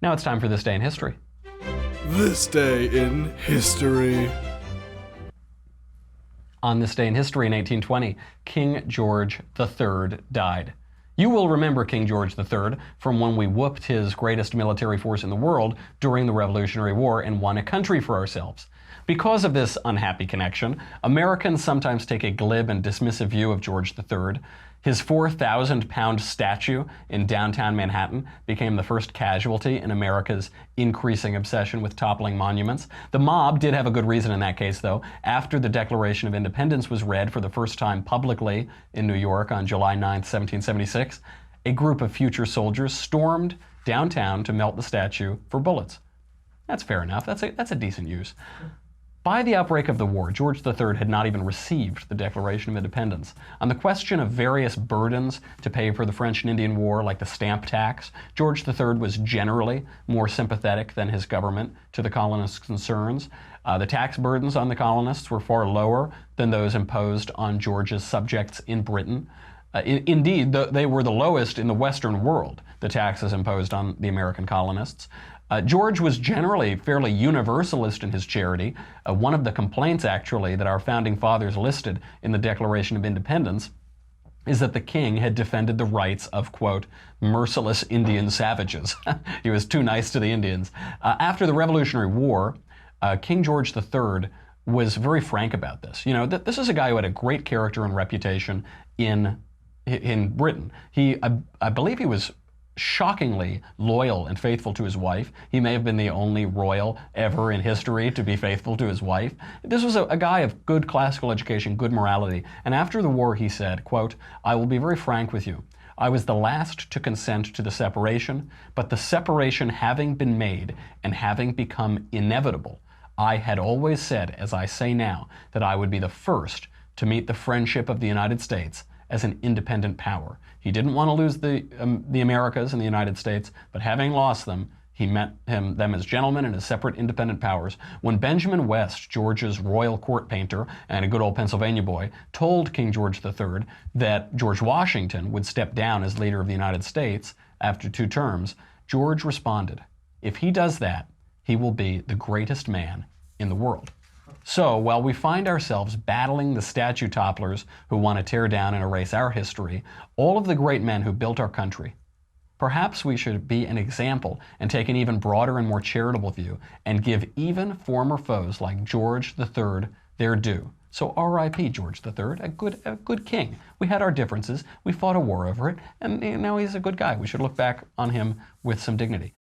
Now it's time for This Day in History. This day in history. On this day in history in 1820, King George III died. You will remember King George III from when we whooped his greatest military force in the world during the Revolutionary War and won a country for ourselves. Because of this unhappy connection, Americans sometimes take a glib and dismissive view of George III. His 4,000-pound statue in downtown Manhattan became the first casualty in America's increasing obsession with toppling monuments. The mob did have a good reason in that case, though. After the Declaration of Independence was read for the first time publicly in New York on July 9, 1776, a group of future soldiers stormed downtown to melt the statue for bullets. That's fair enough. That's a decent use. By the outbreak of the war, George III had not even received the Declaration of Independence. On the question of various burdens to pay for the French and Indian War, like the stamp tax, George III was generally more sympathetic than his government to the colonists' concerns. The tax burdens on the colonists were far lower than those imposed on George's subjects in Britain. Indeed, they were the lowest in the Western world, the taxes imposed on the American colonists. George was generally fairly universalist in his charity. One of the complaints, actually, that our founding fathers listed in the Declaration of Independence is that the king had defended the rights of, quote, merciless Indian savages. He was too nice to the Indians. After the Revolutionary War, King George III was very frank about this. You know, this is a guy who had a great character and reputation in Britain. I believe he was shockingly loyal and faithful to his wife. He may have been the only royal ever in history to be faithful to his wife. This was a guy of good classical education, good morality. And after the war, he said, quote, I will be very frank with you. I was the last to consent to the separation, but the separation having been made and having become inevitable, I had always said, as I say now, that I would be the first to meet the friendship of the United States as an independent power. He didn't want to lose the Americas and the United States, but having lost them, he met them as gentlemen and as separate independent powers. When Benjamin West, George's royal court painter and a good old Pennsylvania boy, told King George III that George Washington would step down as leader of the United States after 2 terms, George responded, if he does that, he will be the greatest man in the world. So, while we find ourselves battling the statue topplers who want to tear down and erase our history, all of the great men who built our country, perhaps we should be an example and take an even broader and more charitable view and give even former foes like George III their due. So R.I.P. George III, a good king. We had our differences, we fought a war over it, and now he's a good guy. We should look back on him with some dignity.